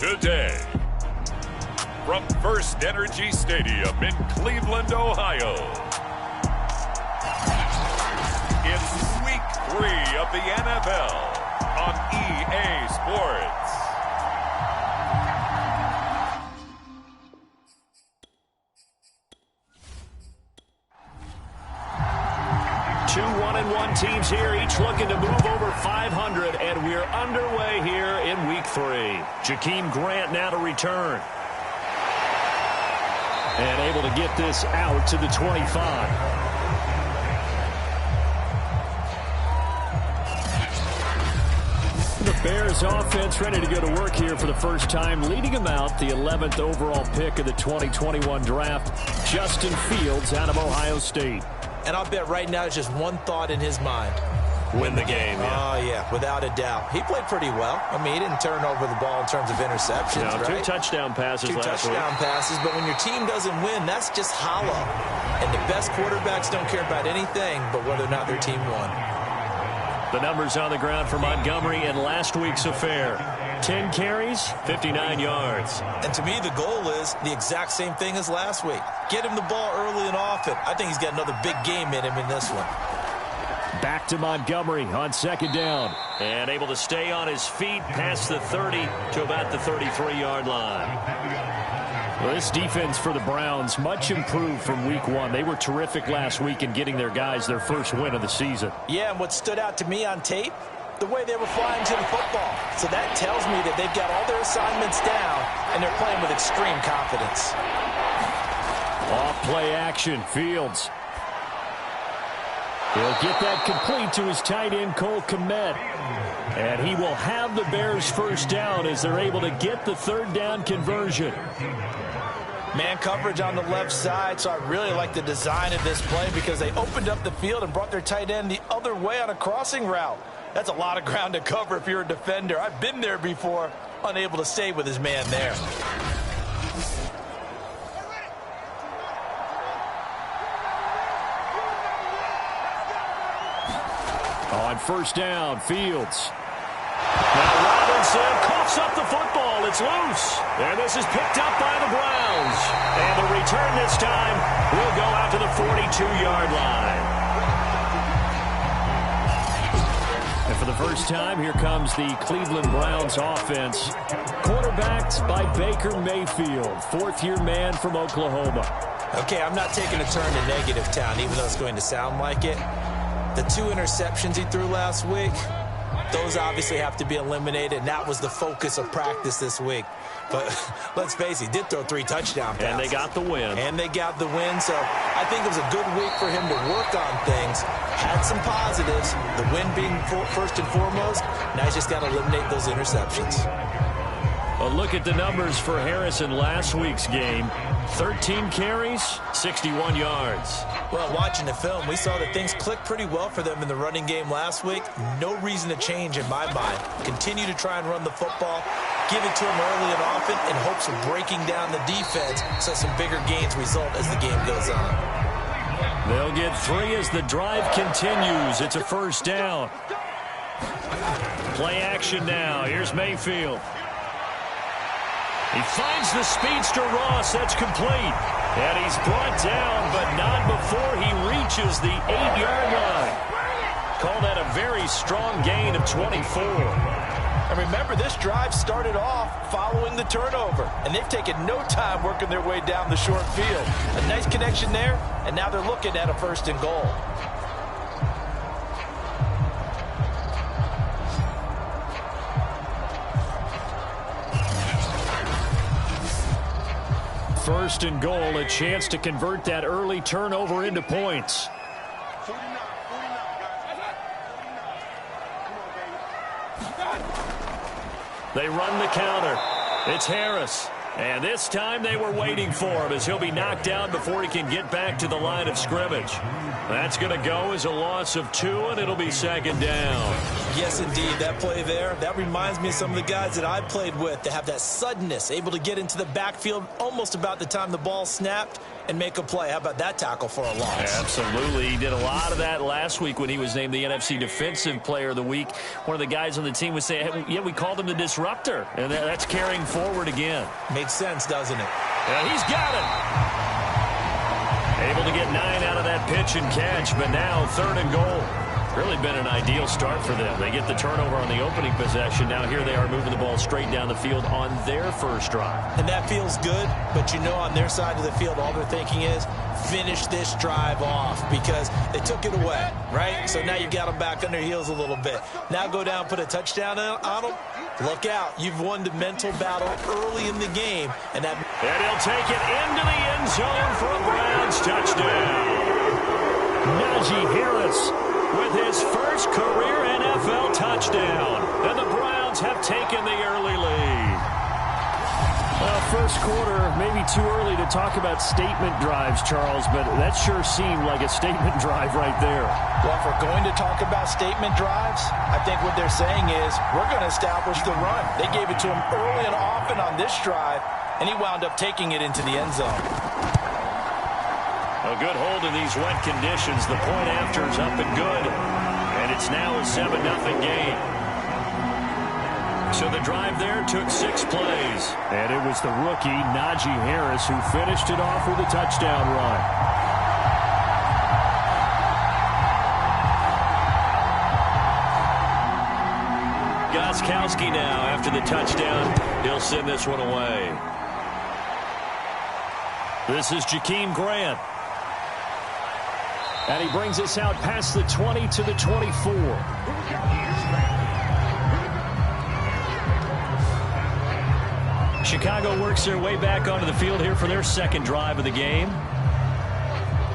today. From First Energy Stadium in Cleveland, Ohio. It's Week 3 of the NFL on EA Sports. Two 1-1 teams here, each looking to move over 500, and we're underway here in Week 3. Jakeem Grant now to return. And able to get this out to the 25. The Bears offense ready to go to work here for the first time, leading them out, the 11th overall pick of the 2021 draft, Justin Fields out of Ohio State. And I'll bet right now it's just one thought in his mind. Win the game, yeah. Oh, yeah, without a doubt. He played pretty well. I mean, he didn't turn over the ball in terms of interceptions, no, right? 2 touchdown passes last week. 2 touchdown passes, but when your team doesn't win, that's just hollow. And the best quarterbacks don't care about anything but whether or not their team won. The numbers on the ground for Montgomery in last week's affair. 10 carries, 59 yards. And to me, the goal is the exact same thing as last week. Get him the ball early and often. I think he's got another big game in him in this one. Back to Montgomery on second down. And able to stay on his feet past the 30 to about the 33-yard line. Well, this defense for the Browns, much improved from Week 1. They were terrific last week in getting their guys their first win of the season. Yeah, and what stood out to me on tape, the way they were flying to the football. So that tells me that they've got all their assignments down, and they're playing with extreme confidence. Off play action, Fields. He'll get that complete to his tight end, Cole Kmet. And he will have the Bears first down as they're able to get the third down conversion. Man coverage on the left side, so I really like the design of this play because they opened up the field and brought their tight end the other way on a crossing route. That's a lot of ground to cover if you're a defender. I've been there before, unable to stay with his man there. On first down, Fields. Now Robinson coughs up the football. It's loose. And this is picked up by the Browns. And the return this time will go out to the 42-yard line. And for the first time, here comes the Cleveland Browns offense. Quarterbacked by Baker Mayfield, fourth-year man from Oklahoma. Okay, I'm not taking a turn to negative town, even though it's going to sound like it. The 2 interceptions he threw last week, those obviously have to be eliminated, and that was the focus of practice this week. But let's face it, he did throw 3 touchdown passes. And they got the win. So I think it was a good week for him to work on things. Had some positives, the win being first and foremost. Now he's just got to eliminate those interceptions. A look at the numbers for Harrison last week's game. 13 carries, 61 yards. Well, watching the film, we saw that things clicked pretty well for them in the running game last week. No reason to change in my mind. Continue to try and run the football, give it to him early and often in hopes of breaking down the defense so some bigger gains result as the game goes on. They'll get 3 as the drive continues. It's a first down. Play action now. Here's Mayfield. He finds the speedster Ross. That's complete. And he's brought down, but not before he reaches the 8-yard line. Call that a very strong gain of 24. And remember, this drive started off following the turnover. And they've taken no time working their way down the short field. A nice connection there, and now they're looking at a first and goal. First and goal, a chance to convert that early turnover into points. They run the counter. It's Harris. And this time they were waiting for him as he'll be knocked down before he can get back to the line of scrimmage. That's going to go as a loss of 2, and it'll be second down. Yes, indeed. That play there, that reminds me of some of the guys that I played with that have that suddenness, able to get into the backfield almost about the time the ball snapped and make a play. How about that tackle for a loss? Absolutely. He did a lot of that last week when he was named the NFC Defensive Player of the Week. One of the guys on the team was saying, hey, yeah, we called him the disruptor, and that's carrying forward again. Makes sense, doesn't it? And he's got it. Able to get 9 out of that pitch and catch, but now 3rd and goal. Really been an ideal start for them. They get the turnover on the opening possession. Now here they are moving the ball straight down the field on their first drive. And that feels good, but you know on their side of the field all they're thinking is finish this drive off because they took it away, right? So now you've got them back on their heels a little bit. Now go down, put a touchdown on them. Look out. You've won the mental battle early in the game. And he'll take it into the end zone for a Browns touchdown. Najee Harris with his first career NFL touchdown. And the Browns have taken the early lead. Well, first quarter, maybe too early to talk about statement drives, Charles, but that sure seemed like a statement drive right there. Well, if we're going to talk about statement drives, I think what they're saying is we're going to establish the run. They gave it to him early and often on this drive, and he wound up taking it into the end zone. A good hold in these wet conditions. The point after is up and good. And it's now a 7-0 game. So the drive there took 6 plays. And it was the rookie, Najee Harris, who finished it off with a touchdown run. Gostkowski now after the touchdown. He'll send this one away. This is Jakeem Grant. And he brings us out past the 20 to the 24. Chicago works their way back onto the field here for their second drive of the game.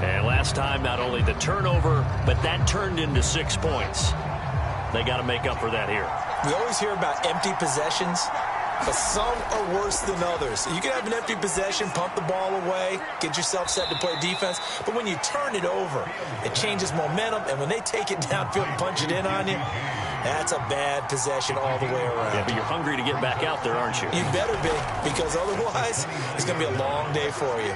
And last time, not only the turnover, but that turned into 6 points. They got to make up for that here. We always hear about empty possessions, but some are worse than others. You can have an empty possession, pump the ball away, get yourself set to play defense, but when you turn it over, it changes momentum, and when they take it downfield and punch it in on you, that's a bad possession all the way around. Yeah, but you're hungry to get back out there, aren't you? You better be, because otherwise, it's going to be a long day for you.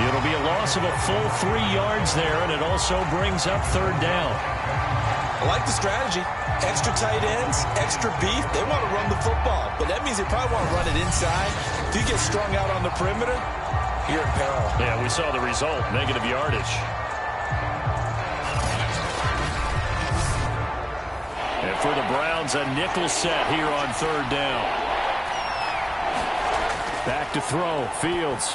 It'll be a loss of a full 3 yards there, and it also brings up 3rd down. I like the strategy. Extra tight ends, extra beef. They want to run the football, but that means they probably want to run it inside. If you get strung out on the perimeter, you're in peril. Yeah, we saw the result, negative yardage. And for the Browns, a nickel set here on 3rd down. Back to throw, Fields.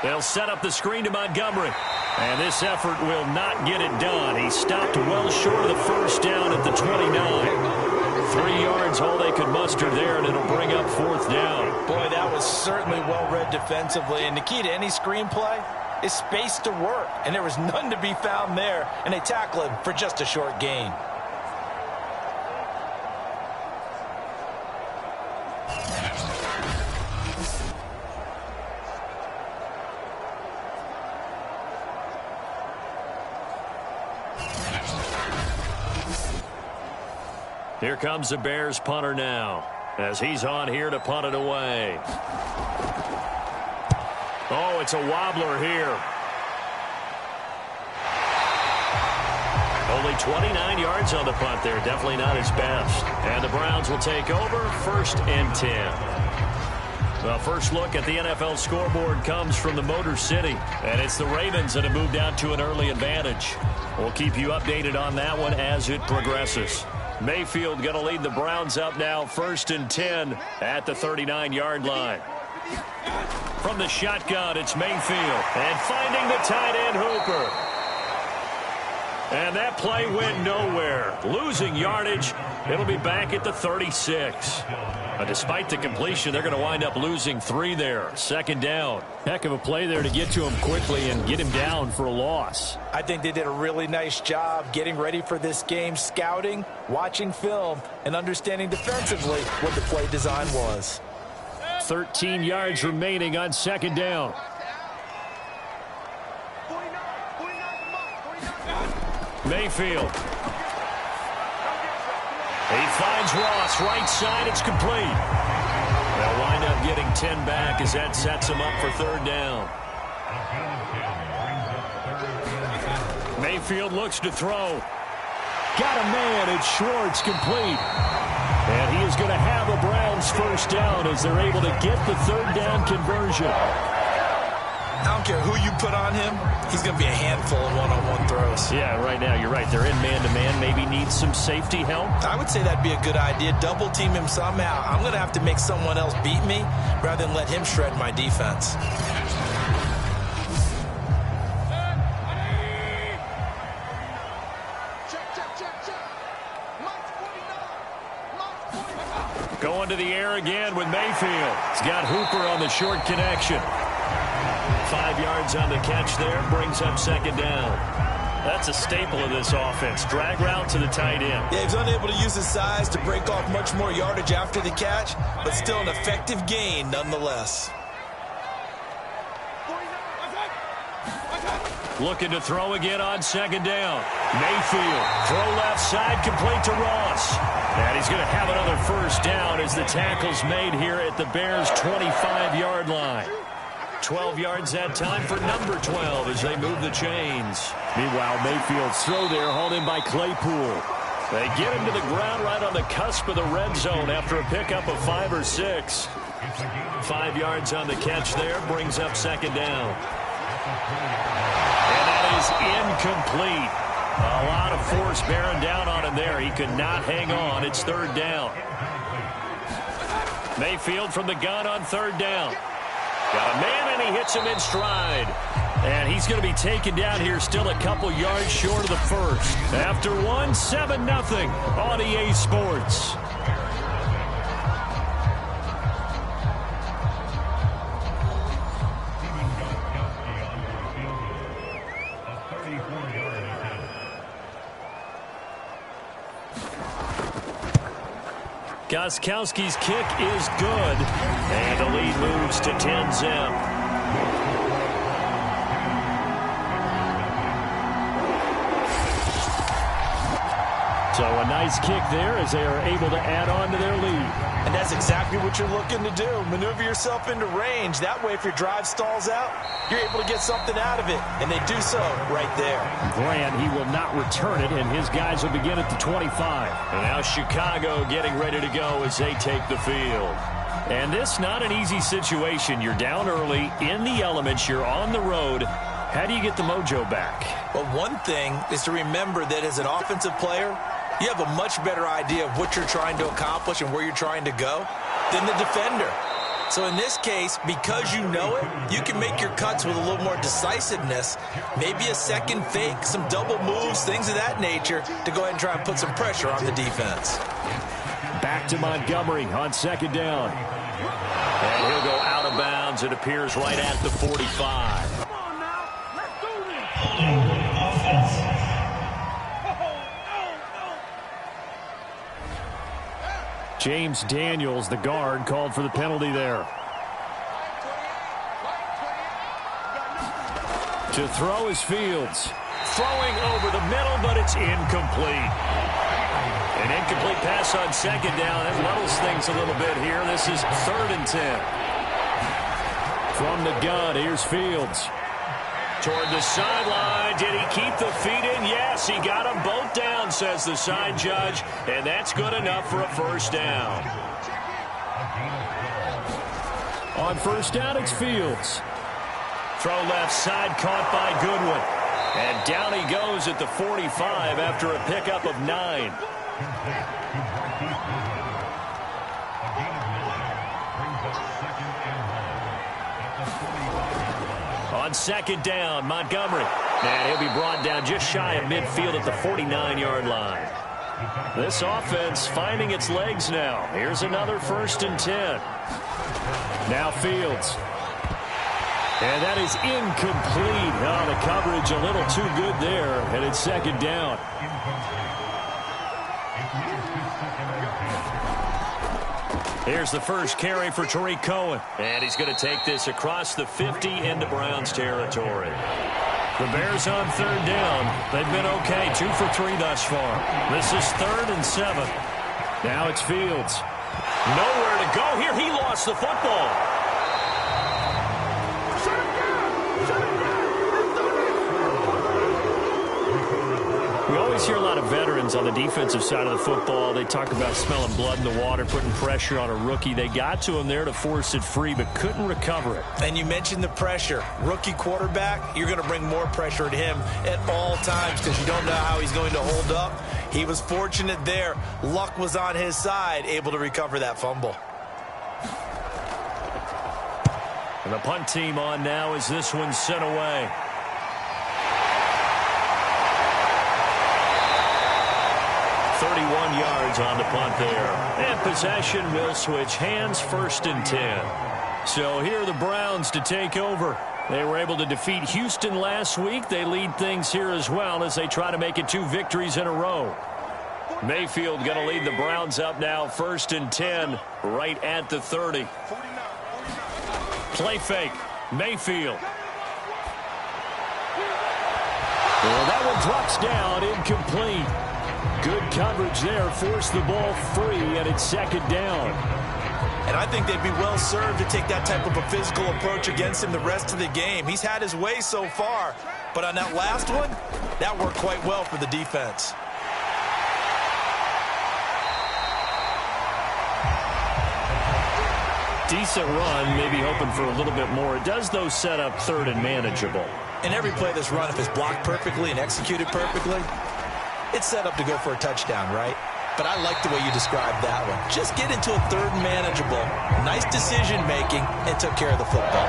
They'll set up the screen to Montgomery. And this effort will not get it done. He stopped well short of the first down at the 29. 3 yards, all they could muster there, and it'll bring up 4th down. Boy, that was certainly well-read defensively. And the key to any screenplay is space to work. And there was none to be found there. And they tackle him for just a short gain. Here comes the Bears punter now as he's on here to punt it away. Oh, it's a wobbler here. Only 29 yards on the punt there. Definitely not his best. And the Browns will take over 1st and 10. Well, first look at the NFL scoreboard comes from the Motor City. And it's the Ravens that have moved out to an early advantage. We'll keep you updated on that one as it progresses. Mayfield going to lead the Browns up now 1st and 10 at the 39-yard line. From the shotgun, it's Mayfield. And finding the tight end Hooper. And that play went nowhere. Losing yardage. It'll be back at the 36. Despite the completion, they're going to wind up losing 3 there. 2nd down. Heck of a play there to get to him quickly and get him down for a loss. I think they did a really nice job getting ready for this game, scouting, watching film, and understanding defensively what the play design was. 13 yards remaining on second down. Mayfield. He finds Ross, right side, it's complete. They'll wind up getting 10 back as that sets him up for third down. Mayfield looks to throw. Got a man, it's Schwartz, complete. And he is going to have a Browns first down as they're able to get the third down conversion. I don't care who you put on him, he's going to be a handful of one-on-one throws. Yeah, right now, you're right. They're in man-to-man, maybe needs some safety help. I would say that'd be a good idea. Double team him somehow. I'm going to have to make someone else beat me rather than let him shred my defense. Going to the air again with Mayfield. He's got Hooper on the short connection. 5 yards on the catch there, brings up second down. That's a staple of this offense. Drag route to the tight end. Yeah, he's unable to use his size to break off much more yardage after the catch, but still an effective gain nonetheless. Looking to throw again on second down. Mayfield, throw left side, complete to Ross. And he's going to have another first down as the tackle's made here at the Bears' 25-yard line. 12 yards that time for number 12 as they move the chains. Meanwhile, Mayfield's throw there hauled in by Claypool. They get him to the ground right on the cusp of the red zone after a pickup of 5 or 6. 5 yards on the catch there, brings up second down. And that is incomplete. A lot of force bearing down on him there. He could not hang on. It's third down. Mayfield from the gun on third down. Got a man, and he hits him in stride. And he's going to be taken down here still a couple yards short of the first. After 7-0 on EA Sports. Gostkowski's kick is good, and the lead moves to 10-0. So a nice kick there as they are able to add on to their lead. And that's exactly what you're looking to do. Maneuver yourself into range. That way, if your drive stalls out, you're able to get something out of it. And they do so right there. Grant, he will not return it, and his guys will begin at the 25. And now Chicago getting ready to go as they take the field. And this not an easy situation. You're down early, in the elements, you're on the road. How do you get the mojo back? Well, one thing is to remember that as an offensive player, you have a much better idea of what you're trying to accomplish and where you're trying to go than the defender. So in this case, because you know it, you can make your cuts with a little more decisiveness, maybe a second fake, some double moves, things of that nature, to go ahead and try and put some pressure on the defense. Back to Montgomery on second down. And he'll go out of bounds. It appears right at the 45. Come on now, let's do this. James Daniels, the guard, called for the penalty there. To throw is Fields. Throwing over the middle, but it's incomplete. An incomplete pass on second down. It levels things a little bit here. This is 3rd and 10. From the gun, here's Fields. Toward the sideline. Did he keep the feet in? Yes, he got them both down, says the side judge. And that's good enough for a first down. On first down, it's Fields. Throw left side, caught by Goodwin. And down he goes at the 45 after a pickup of 9. On second down, Montgomery. And he'll be brought down just shy of midfield at the 49-yard line. This offense finding its legs now. Here's another 1st and 10. Now Fields. And that is incomplete. Oh, the coverage a little too good there. And it's second down. Here's the first carry for Tariq Cohen. And he's going to take this across the 50 into Browns territory. The Bears on third down. They've been okay, 2 for 3 thus far. This is 3rd and 7. Now it's Fields. Nowhere to go here. He lost the football. We always hear a lot of veterans on the defensive side of the football. They talk about smelling blood in the water, putting pressure on a rookie. They got to him there to force it free, but couldn't recover it. And you mentioned the pressure. Rookie quarterback, you're going to bring more pressure at him at all times because you don't know how he's going to hold up. He was fortunate there. Luck was on his side, able to recover that fumble. And the punt team on now as this one's sent away. 31 yards on the punt there. And possession will switch hands, 1st and 10. So here are the Browns to take over. They were able to defeat Houston last week. They lead things here as well as they try to make it 2 victories in a row. Mayfield going to lead the Browns up now, 1st and 10, right at the 30. Play fake. Mayfield. Well, that one drops down, incomplete. Good coverage there, forced the ball free, and it's 2nd down. And I think they'd be well served to take that type of a physical approach against him the rest of the game. He's had his way so far, but on that last one, that worked quite well for the defense. Decent run, maybe hoping for a little bit more. It does, though, set up 3rd and manageable. In every play that's run, if it's blocked perfectly and executed perfectly, it's set up to go for a touchdown, right? But I like the way you described that one. Just get into a 3rd and manageable. Nice decision-making and took care of the football.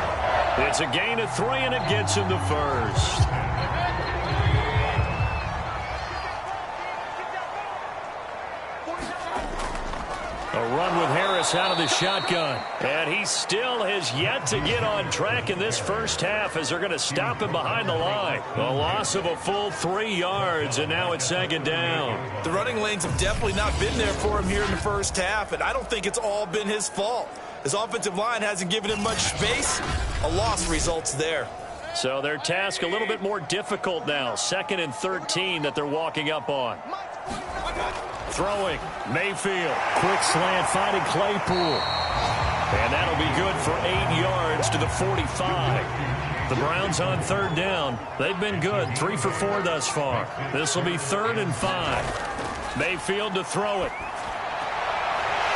It's a gain of 3, and it gets him the 1st. A run with Harris out of the shotgun. And he still has yet to get on track in this first half as they're going to stop him behind the line. A loss of a full 3 yards, and now it's 2nd down. The running lanes have definitely not been there for him here in the first half, and I don't think it's all been his fault. His offensive line hasn't given him much space. A loss results there. So their task a little bit more difficult now. 2nd and 13 that they're walking up on. Throwing, Mayfield. Quick slant, finding Claypool. And that'll be good for 8 yards to the 45. The Browns on 3rd down. They've been good, 3 for 4 thus far. This will be 3rd and 5. Mayfield to throw it.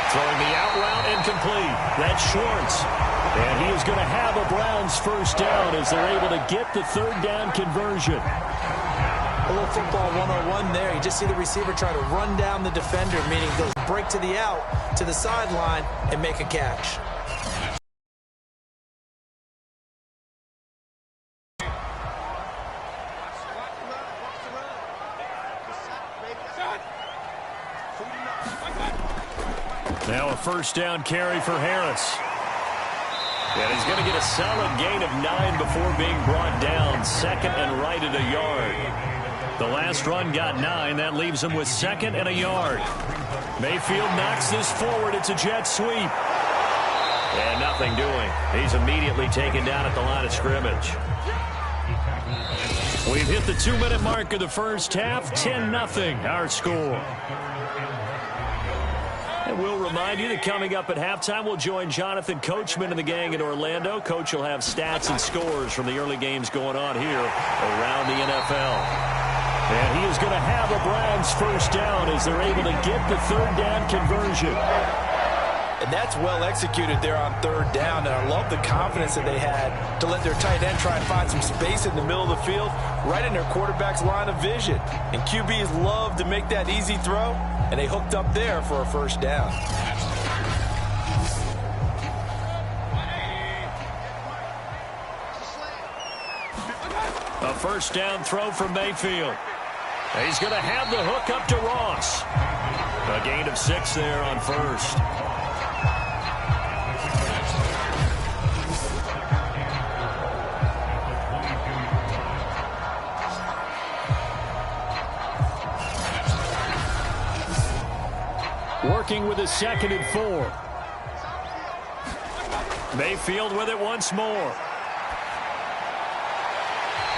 Throwing the out route, incomplete. That's Schwartz. And he is going to have a Browns 1st down as they're able to get the 3rd down conversion. A little football 101 there. You just see the receiver try to run down the defender, meaning goes break to the out, to the sideline, and make a catch. Now a 1st down carry for Harris. And he's going to get a solid gain of 9 before being brought down. 2nd and right at a yard. The last run got 9. That leaves him with 2nd and a yard. Mayfield knocks this forward. It's a jet sweep. And nothing doing. He's immediately taken down at the line of scrimmage. We've hit the 2-minute mark of the first half. 10-0 our score. And we'll remind you that coming up at halftime, we'll join Jonathan Coachman and the gang in Orlando. Coach will have stats and scores from the early games going on here around the NFL. And he is going to have a Browns 1st down as they're able to get the 3rd down conversion. And that's well executed there on 3rd down. And I love the confidence that they had to let their tight end try and find some space in the middle of the field, right in their quarterback's line of vision. And QBs love to make that easy throw, and they hooked up there for a 1st down. A 1st down throw from Mayfield. He's going to have the hook up to Ross. A gain of 6 there on 1st. Working with a 2nd and 4. Mayfield with it once more.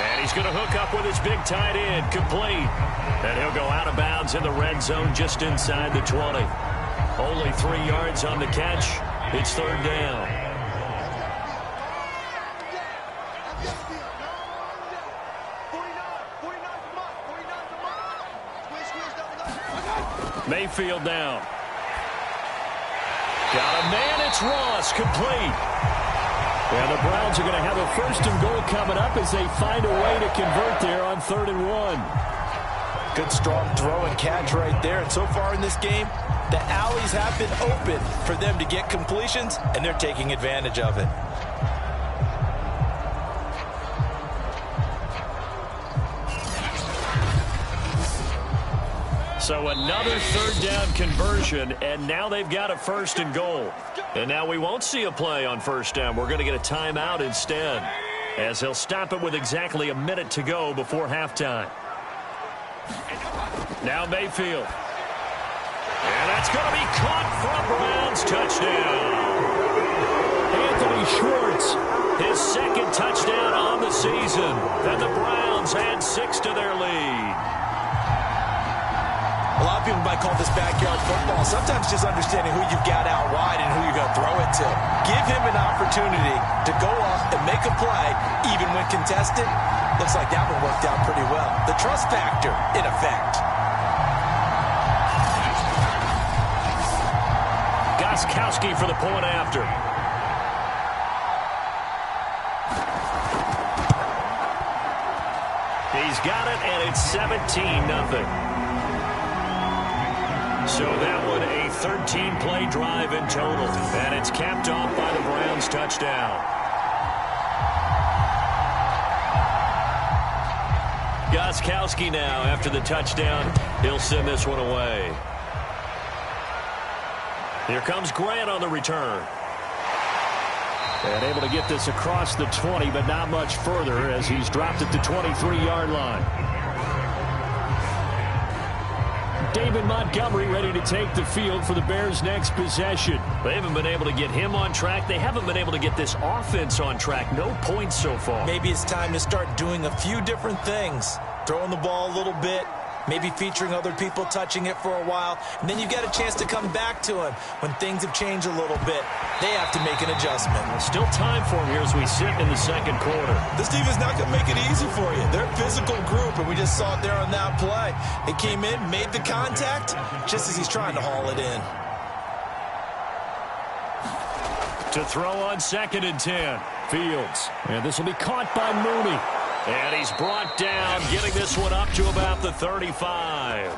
And he's going to hook up with his big tight end, complete. And he'll go out of bounds in the red zone just inside the 20. Only 3 yards on the catch. It's third down. Mayfield down. Got a man, it's Ross, complete. And the Browns are going to have a 1st and goal coming up as they find a way to convert there on 3rd and 1. Good strong throw and catch right there. And so far in this game, the alleys have been open for them to get completions, and they're taking advantage of it. So another 3rd down conversion, and now they've got a 1st and goal. And now we won't see a play on 1st down. We're going to get a timeout instead, as he'll stop it with exactly a minute to go before halftime. Now Mayfield. And that's going to be caught for a Browns touchdown. Anthony Schwartz, his 2nd touchdown on the season. And the Browns add 6 to their lead. A lot of people might call this backyard football. Sometimes just understanding who you've got out wide and who you're going to throw it to. Give him an opportunity to go up and make a play, even when contested. Looks like that one worked out pretty well. The trust factor, in effect. Gostkowski for the point after. He's got it, and it's 17-0. So that one a 13-play drive in total, and it's capped off by the Browns touchdown. Gostkowski now after the touchdown. He'll send this one away. Here comes Grant on the return. And able to get this across the 20, but not much further as he's dropped at the 23-yard line. David Montgomery ready to take the field for the Bears' next possession. They haven't been able to get him on track. They haven't been able to get this offense on track. No points so far. Maybe it's time to start doing a few different things. Throwing the ball a little bit, maybe featuring other people touching it for a while, and then you've got a chance to come back to him when things have changed a little bit. They have to make an adjustment. Still time for him here as we sit in the 2nd quarter. This team is not going to make it easy for you. They're a physical group, and we just saw it there on that play. It came in, made the contact, just as he's trying to haul it in. To throw on 2nd and 10. Fields. And this will be caught by Mooney. And he's brought down, getting this one up to about the 35.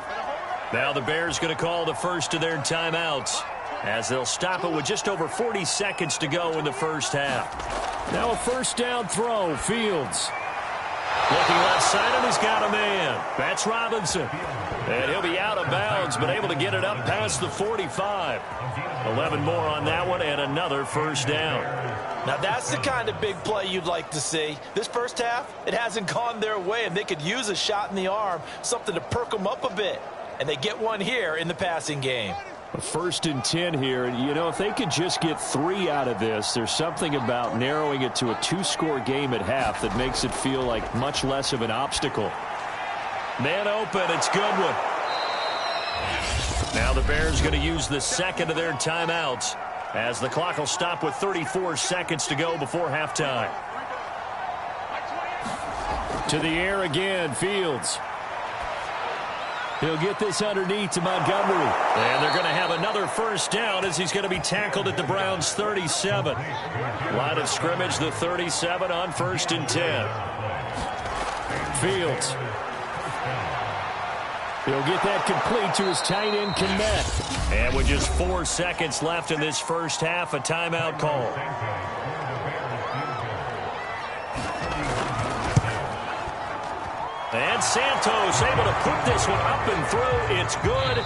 Now the Bears going to call the first of their timeouts, as they'll stop it with just over 40 seconds to go in the first half. Now a 1st down throw. Fields. Looking left side, and he's got a man. That's Robinson. And he'll be out of bounds, but able to get it up past the 45. 11 more on that one, and another 1st down. Now that's the kind of big play you'd like to see. This first half, it hasn't gone their way, and they could use a shot in the arm, something to perk them up a bit. And they get one here in the passing game. A 1st and 10 here. And, you know, if they could just get 3 out of this, there's something about narrowing it to a 2-score game at half that makes it feel like much less of an obstacle. Man open, it's Goodwin. Now the Bears going to use the 2nd of their timeouts, as the clock will stop with 34 seconds to go before halftime. To the air again, Fields. He'll get this underneath to Montgomery. And they're going to have another 1st down as he's going to be tackled at the Browns' 37. Line of scrimmage, the 37 on 1st and 10. Fields. He'll get that complete to his tight end, Kmet. And with just 4 seconds left in this first half, a timeout call. And Santos able to put this one up and through. It's good.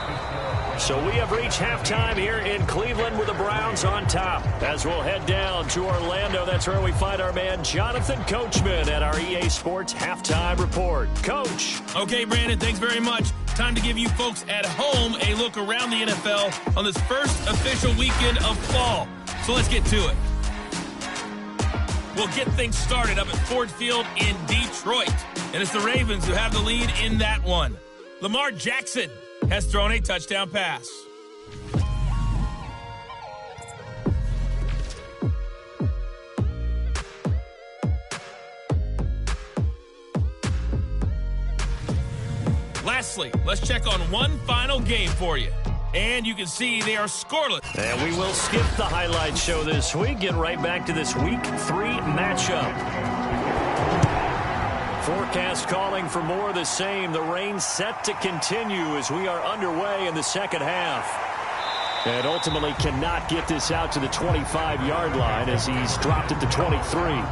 So we have reached halftime here in Cleveland with the Browns on top. As we'll head down to Orlando, that's where we find our man Jonathan Coachman at our EA Sports Halftime Report. Coach. Okay, Brandon, thanks very much. Time to give you folks at home a look around the NFL on this first official weekend of fall. So let's get to it. will get things started up at Ford Field in Detroit. And it's the Ravens who have the lead in that one. Lamar Jackson has thrown a touchdown pass. Lastly, let's check on one final game for you. And you can see they are scoreless. And we will skip the highlight show this week. Get right back to this Week 3 matchup. Forecast calling for more of the same. The rain set to continue as we are underway in the second half. And ultimately cannot get this out to the 25-yard line as he's dropped at the 23.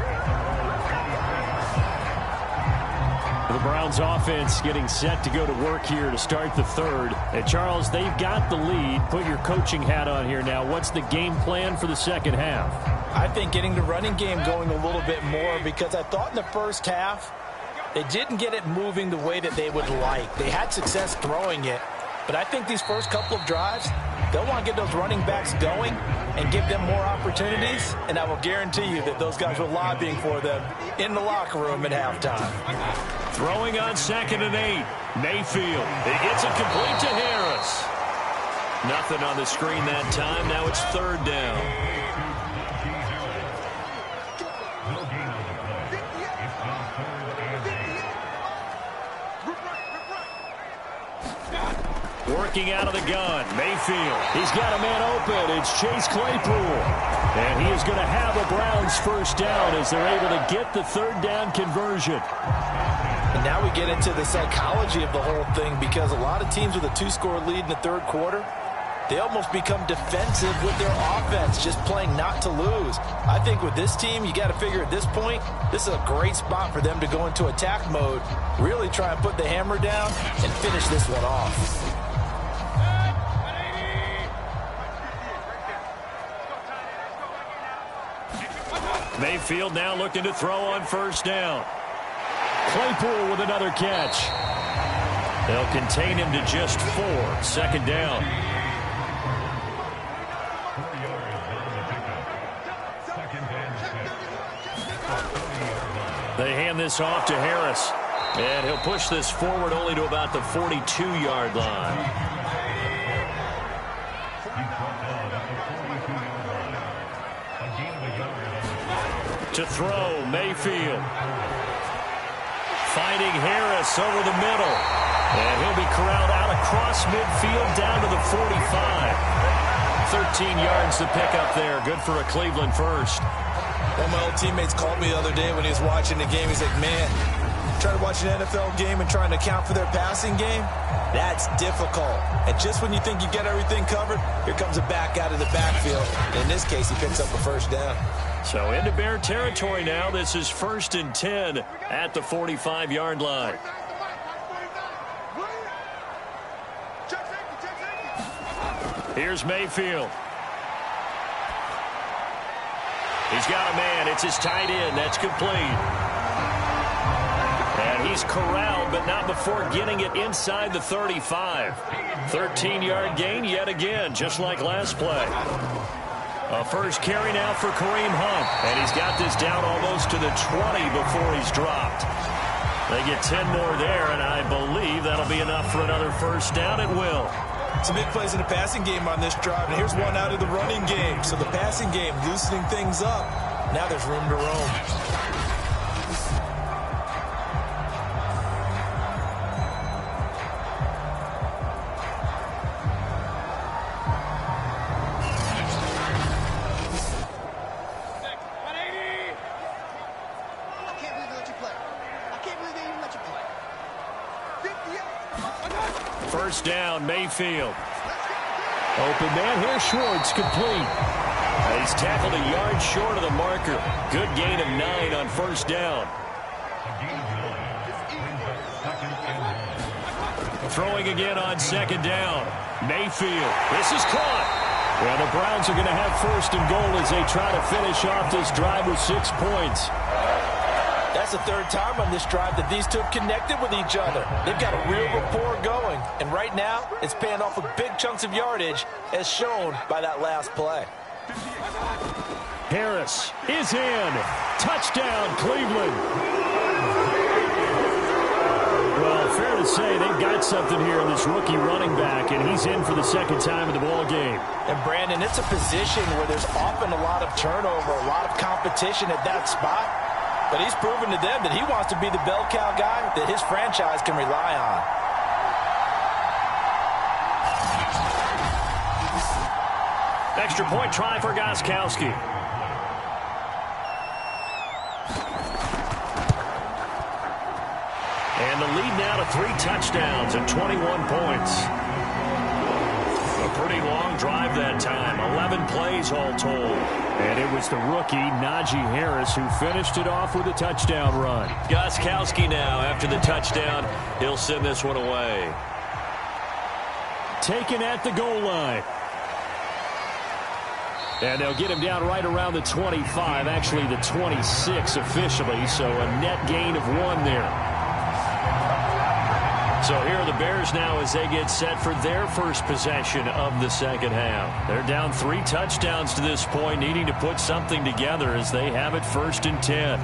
The Browns offense getting set to go to work here to start the third. And Charles, they've got the lead. Put your coaching hat on here now. What's the game plan for the second half? I think getting the running game going a little bit more, because I thought in the first half they didn't get it moving the way that they would like. They had success throwing it, but I think these first couple of drives, they'll want to get those running backs going and give them more opportunities, and I will guarantee you that those guys were lobbying for them in the locker room at halftime. Throwing on 2nd and 8. Mayfield. It gets it complete to Harris. Nothing on the screen that time. Now it's 3rd down. Working out of the gun. Mayfield. He's got a man open. It's Chase Claypool. And he is going to have a Browns first down as they're able to get the 3rd down conversion. And now we get into the psychology of the whole thing, because a lot of teams with a 2-score lead in the third quarter, they almost become defensive with their offense, just playing not to lose. I think with this team, you got to figure at this point, this is a great spot for them to go into attack mode, really try and put the hammer down and finish this one off. Mayfield now looking to throw on 1st down. Claypool with another catch. They'll contain him to just 4. 2nd down. They hand this off to Harris. And he'll push this forward only to about the 42-yard line. To throw, Mayfield. Finding Harris over the middle. And he'll be corralled out across midfield down to the 45. 13 yards to pick up there. Good for a Cleveland first. One of my old teammates called me the other day when he was watching the game. He's like, man, trying to watch an NFL game and trying to account for their passing game, that's difficult. And just when you think you get everything covered, here comes a back out of the backfield. And in this case, he picks up a 1st down. So into Bear territory now. This is 1st and 10 at the 45-yard line. Here's Mayfield. He's got a man. It's his tight end. That's complete. And he's corralled, but not before getting it inside the 35. 13-yard gain yet again, just like last play. A first carry now for Kareem Hunt. And he's got this down almost to the 20 before he's dropped. They get 10 more there, and I believe that'll be enough for another 1st down. It will. Some big plays in the passing game on this drive, and here's one out of the running game. So the passing game loosening things up. Now there's room to roam. First down, Mayfield. Open man here, Schwartz, complete. He's tackled a yard short of the marker. Good gain of 9 on 1st down. Throwing again on 2nd down. Mayfield. This is caught. Well, the Browns are going to have 1st and goal as they try to finish off this drive with 6 points. That's the 3rd time on this drive that these two have connected with each other. They've got a real rapport going. And right now, it's paying off with big chunks of yardage, as shown by that last play. Harris is in. Touchdown, Cleveland. Well, fair to say they've got something here in this rookie running back, and he's in for the second time in the ball game. And, Brandon, it's a position where there's often a lot of turnover, a lot of competition at that spot. But he's proven to them that he wants to be the bell cow guy that his franchise can rely on. Extra point try for Gostkowski. And the lead now to 3 touchdowns and 21 points. A pretty long drive that time. 11 plays all told. And it was the rookie, Najee Harris, who finished it off with a touchdown run. Gostkowski now, after the touchdown, he'll send this one away. Taken at the goal line. And they'll get him down right around the 25, actually the 26 officially, so a net gain of 1 there. So here are the Bears now as they get set for their first possession of the second half. They're down 3 touchdowns to this point, needing to put something together as they have it 1st and 10.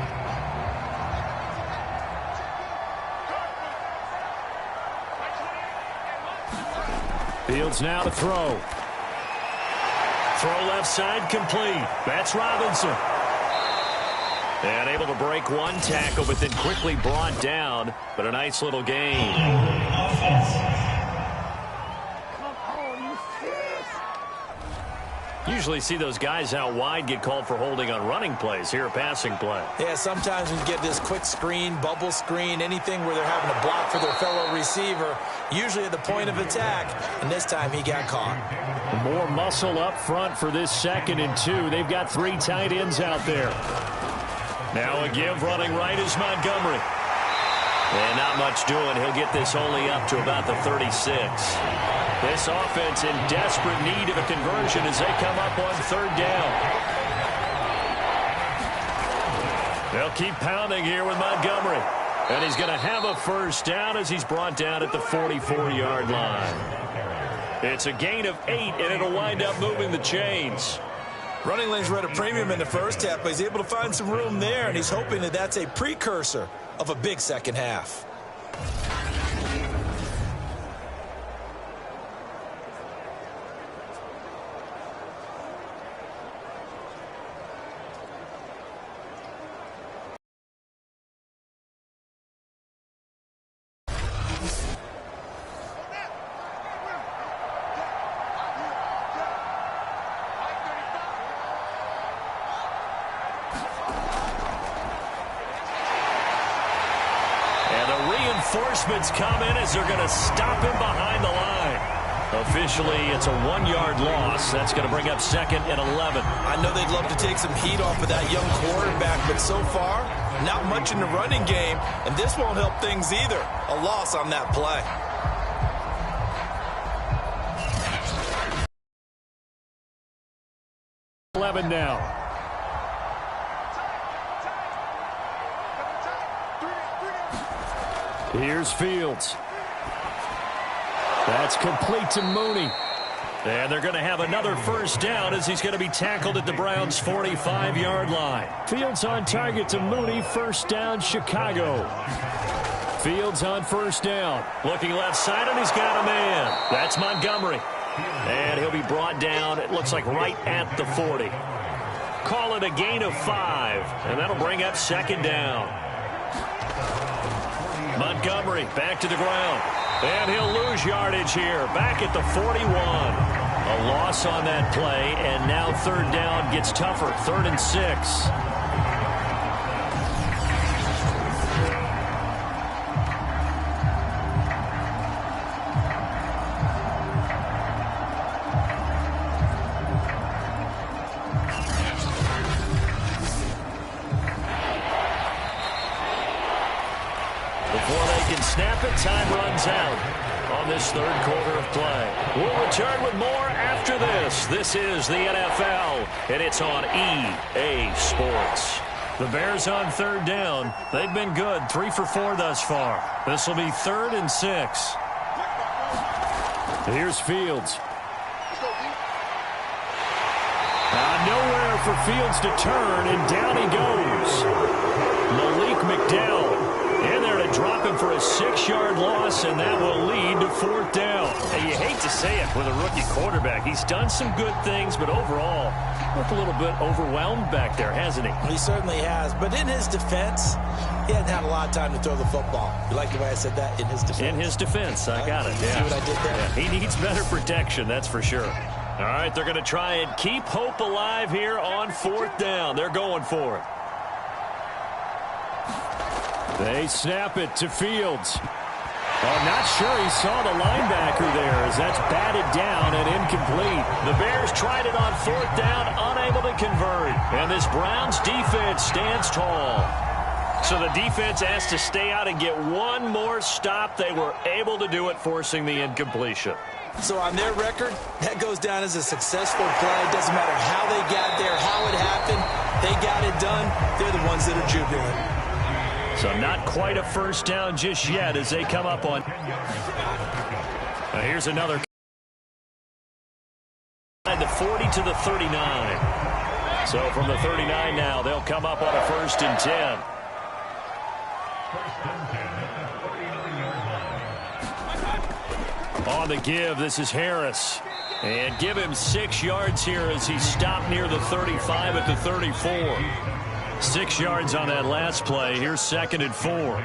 Fields now to throw. Throw left side complete. That's Robinson. And able to break 1 tackle, but then quickly brought down. But a nice little gain. Usually see those guys out wide get called for holding on running plays. Here a passing play. Yeah, sometimes when you get this quick screen, bubble screen, anything where they're having to block for their fellow receiver, usually at the point of attack, and this time he got caught. More muscle up front for this 2nd and 2. They've got 3 tight ends out there. Now a give running right is Montgomery. And not much doing. He'll get this only up to about the 36. This offense in desperate need of a conversion as they come up on 3rd down. They'll keep pounding here with Montgomery. And he's going to have a 1st down as he's brought down at the 44-yard line. It's a gain of 8, and it'll wind up moving the chains. Running lanes were at a premium in the first half, but he's able to find some room there, and he's hoping that that's a precursor of a big second half. Reinforcements come in as they're going to stop him behind the line. Officially, it's a 1-yard loss. That's going to bring up 2nd and 11. I know they'd love to take some heat off of that young quarterback, but so far, not much in the running game, and this won't help things either. A loss on that play. Now. Here's Fields. That's complete to Mooney. And they're going to have another 1st down as he's going to be tackled at the Browns' 45-yard line. Fields on target to Mooney. 1st down, Chicago. Fields on 1st down. Looking left side, and he's got a man. That's Montgomery. And he'll be brought down, it looks like right at the 40. Call it a gain of 5, and that'll bring up 2nd down. Montgomery back to the ground. And he'll lose yardage here. Back at the 41. A loss on that play, and now 3rd down gets tougher. 3rd and 6. Before they can snap it, time runs out on this 3rd quarter of play. We'll return with more after this. This is the NFL, and it's on EA Sports. The Bears on 3rd down. They've been good, 3 for 4 thus far. This will be 3rd and 6. Here's Fields. Nowhere for Fields to turn, and down he goes. Malik McDowell in there to drop him for a 6-yard loss, and that will lead to 4th down. Hey, you hate to say it with a rookie quarterback. He's done some good things, but overall, looked a little bit overwhelmed back there, hasn't he? He certainly has, but in his defense, he hasn't had a lot of time to throw the football. You like the way I said that? In his defense. In his defense, I got it. See what I did there? Yeah, he needs better protection, that's for sure. All right, they're going to try and keep hope alive here on 4th down. They're going for it. They snap it to Fields. I'm not sure he saw the linebacker there as that's batted down and incomplete. The Bears tried it on 4th down, unable to convert. And this Browns defense stands tall. So the defense has to stay out and get one more stop. They were able to do it, forcing the incompletion. So on their record, that goes down as a successful play. Doesn't matter how they got there, how it happened. They got it done. They're the ones that are jubilant. So not quite a first down just yet as they come up on. Here's another. The 40 to the 39. So from the 39 now, they'll come up on a 1st and 10. On the give, this is Harris. And give him 6 yards here as he stopped near the 35 at the 34. 6 yards on that last play. Here's 2nd and 4.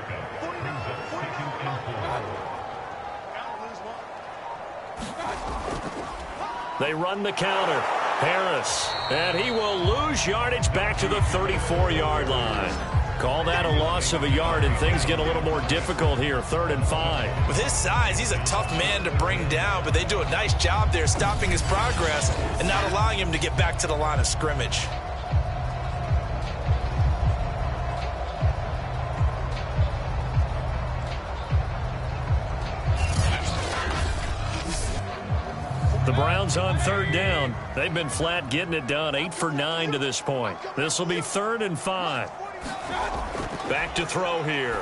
They run the counter. Harris. And he will lose yardage back to the 34-yard line. Call that a loss of a yard, and things get a little more difficult here. 3rd and 5. With his size, he's a tough man to bring down, but they do a nice job there stopping his progress and not allowing him to get back to the line of scrimmage. The Browns on 3rd down. They've been flat getting it done. 8 for 9 to this point. This will be 3rd and 5. Back to throw here.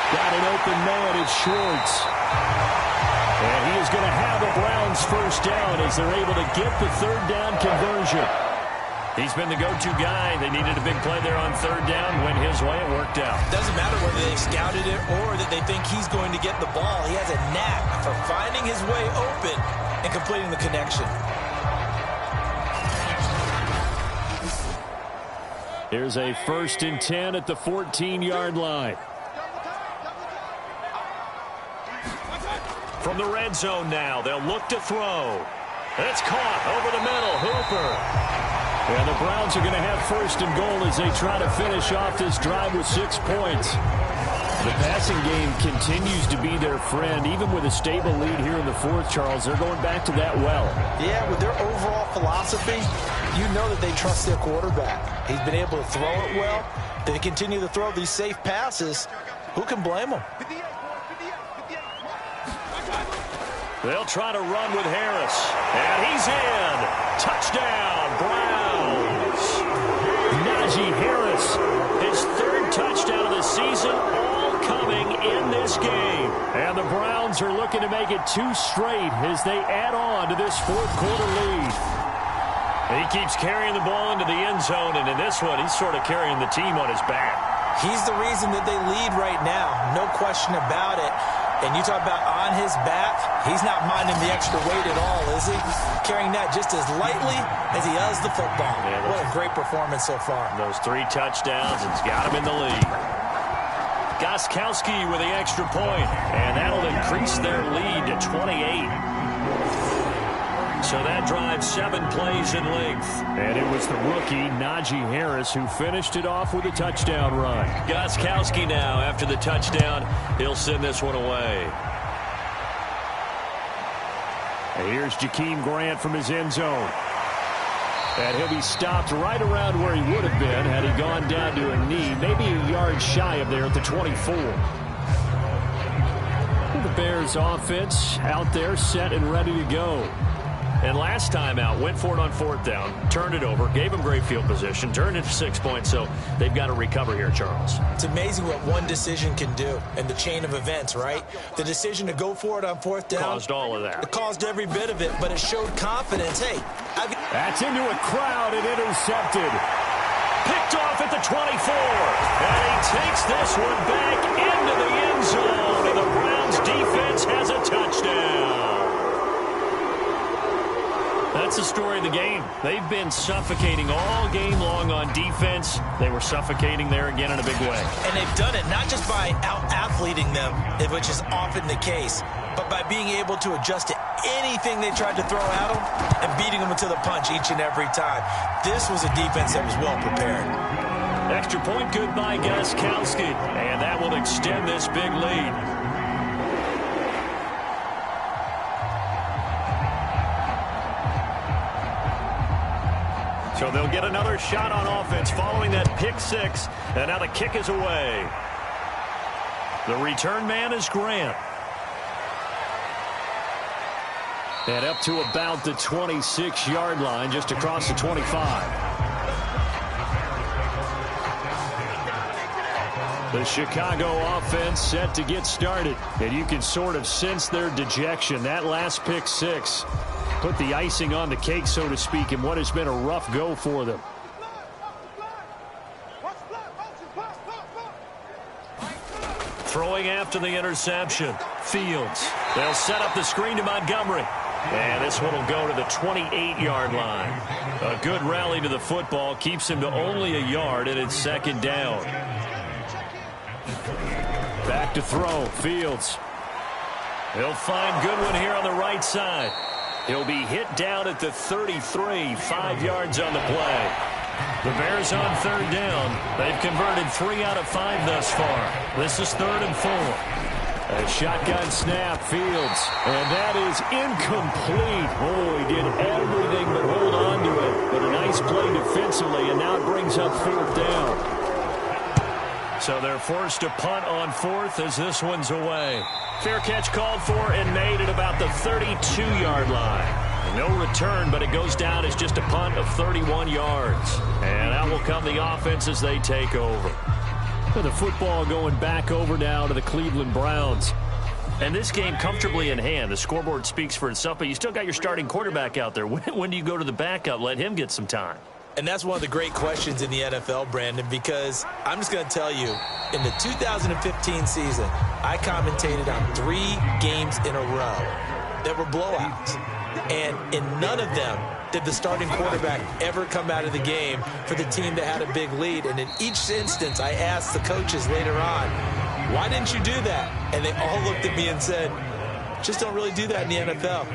Got an open man. It's Schwartz. And he is going to have the Browns 1st down as they're able to get the 3rd down conversion. He's been the go-to guy. They needed a big play there on 3rd down. Went his way. It worked out. Doesn't matter whether they've scouted it or that they think he's going to get the ball. He has a knack for finding his way open and completing the connection. Here's a 1st and 10 at the 14-yard line. From the red zone now, they'll look to throw. It's caught over the middle. Hooper. And the Browns are going to have 1st and goal as they try to finish off this drive with 6 points. The passing game continues to be their friend. Even with a stable lead here in the 4th, Charles, they're going back to that well. Yeah, with their overall philosophy, you know that they trust their quarterback. He's been able to throw it well. They continue to throw these safe passes. Who can blame them? They'll try to run with Harris. And he's in. Touchdown, Browns. Najee Harris, his 3rd touchdown of the season, all coming in this game. And the Browns are looking to make it 2 straight as they add on to this 4th quarter lead. He keeps carrying the ball into the end zone, and in this one, he's sort of carrying the team on his back. He's the reason that they lead right now. No question about it. And you talk about on his back, he's not minding the extra weight at all, is he? Carrying that just as lightly as he does the football. Yeah, what a great performance so far. Those 3 touchdowns, and he's got him in the lead. Gostkowski with the extra point, and that'll increase their lead to 28. So that drives 7 plays in length. And it was the rookie, Najee Harris, who finished it off with a touchdown run. Gostkowski now, after the touchdown, he'll send this one away. And here's Jakeem Grant from his end zone. And he'll be stopped right around where he would have been had he gone down to a knee, maybe a yard shy of there at the 24. The Bears offense out there set and ready to go. And last time out, went for it on 4th down, turned it over, gave him great field position, turned it to 6 points, so they've got to recover here, Charles. It's amazing what one decision can do in the chain of events, right? The decision to go for it on 4th down caused all of that. It caused every bit of it, but it showed confidence. Hey, That's into a crowd and intercepted. Picked off at the 24. And he takes this one back into the end zone. And the Browns defense has a touchdown. That's the story of the game. They've been suffocating all game long on defense. They were suffocating there again in a big way. And they've done it not just by out-athleting them, which is often the case, but by being able to adjust to anything they tried to throw at them and beating them to the punch each and every time. This was a defense that was well prepared. Extra point good by Gostkowski, and that will extend this big lead. So they'll get another shot on offense following that pick six, and now the kick is away. The return man is Grant. And up to about the 26-yard line, just across the 25. The Chicago offense set to get started. And you can sort of sense their dejection. That last pick six put the icing on the cake, so to speak, in what has been a rough go for them. Throwing after the interception. Fields. They'll set up the screen to Montgomery. And this one will go to the 28-yard line. A good rally to the football keeps him to only a yard, and it's second down. Back to throw. Fields. He'll find Goodwin here on the right side. He'll be hit down at the 33, 5 yards on the play. The Bears on third down. They've converted 3 out of 5 thus far. This is 3rd and 4. A shotgun snap, Fields, and that is incomplete. Oh, he did everything but hold on to it. But a nice play defensively, and now it brings up 4th down. So they're forced to punt on 4th as this one's away. Fair catch called for and made at about the 32-yard line. No return, but it goes down as just a punt of 31 yards. And out will come the offense as they take over. The football going back over now to the Cleveland Browns. And this game comfortably in hand. The scoreboard speaks for itself, but you still got your starting quarterback out there. When do you go to the backup? Let him get some time. And that's one of the great questions in the NFL, Brandon, because I'm just going to tell you, in the 2015 season, I commentated on 3 games in a row that were blowouts. And in none of them did the starting quarterback ever come out of the game for the team that had a big lead. And in each instance, I asked the coaches later on, why didn't you do that? And they all looked at me and said, just don't really do that in the NFL.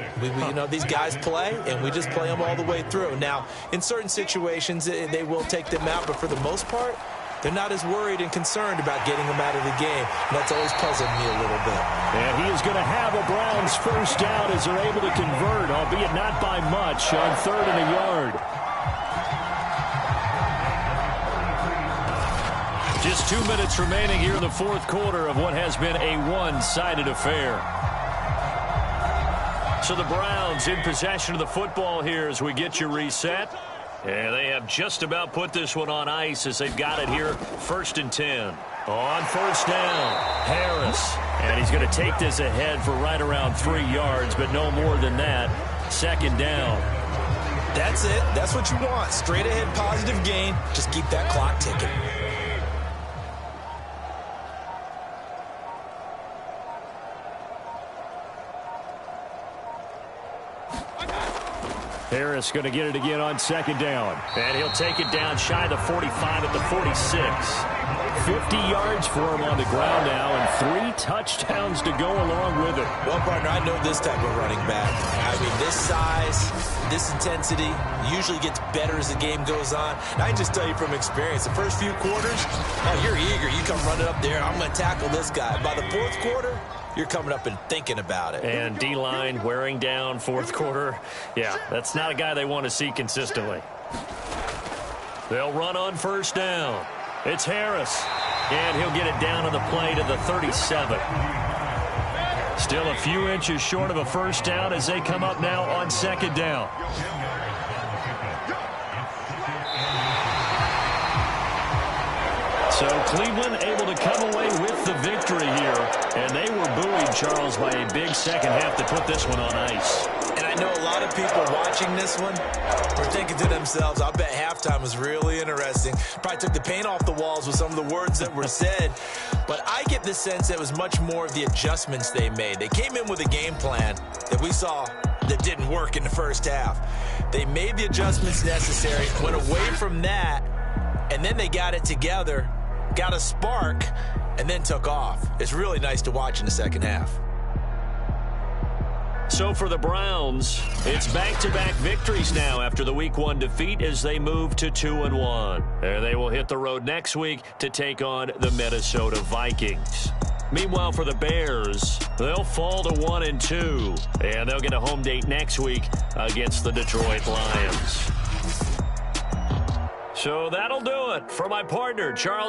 You know, these guys play, and we just play them all the way through. Now, in certain situations, they will take them out, but for the most part, they're not as worried and concerned about getting them out of the game. And that's always puzzled me a little bit. And he is going to have a Browns first down as they're able to convert, albeit not by much, on 3rd and a yard. Just 2 minutes remaining here in the 4th quarter of what has been a one-sided affair. So the Browns in possession of the football here as we get you reset. And they have just about put this one on ice as they've got it here. 1st and 10. On 1st down, Harris. And he's going to take this ahead for right around 3 yards, but no more than that. 2nd down. That's it. That's what you want. Straight ahead positive gain. Just keep that clock ticking. Harris going to get it again on 2nd down. And he'll take it down shy of the 45 at the 46. 50 yards for him on the ground now, and 3 touchdowns to go along with it. Well, partner, I know this type of running back. I mean, this size, this intensity usually gets better as the game goes on. And I can just tell you from experience, the first few quarters, oh, you're eager. You come running up there, I'm going to tackle this guy. By the 4th quarter, you're coming up and thinking about it. And D-line wearing down 4th quarter. Yeah, that's not a guy they want to see consistently. They'll run on 1st down. It's Harris. And he'll get it down on the play to the 37. Still a few inches short of a 1st down as they come up now on 2nd down. So Cleveland able to come away with the victory here. And they were buoyed, Charles, by a big second half to put this one on ice. And I know a lot of people watching this one were thinking to themselves, I bet halftime was really interesting. Probably took the paint off the walls with some of the words that were said. But I get the sense that it was much more of the adjustments they made. They came in with a game plan that we saw that didn't work in the first half. They made the adjustments necessary, went away from that, and then they got it together, got a spark, and then took off. It's really nice to watch in the second half. So for the Browns, it's back-to-back victories now after the Week 1 defeat as they move to 2-1. And they will hit the road next week to take on the Minnesota Vikings. Meanwhile, for the Bears, they'll fall to 1-2, and they'll get a home date next week against the Detroit Lions. So that'll do it for my partner, Charles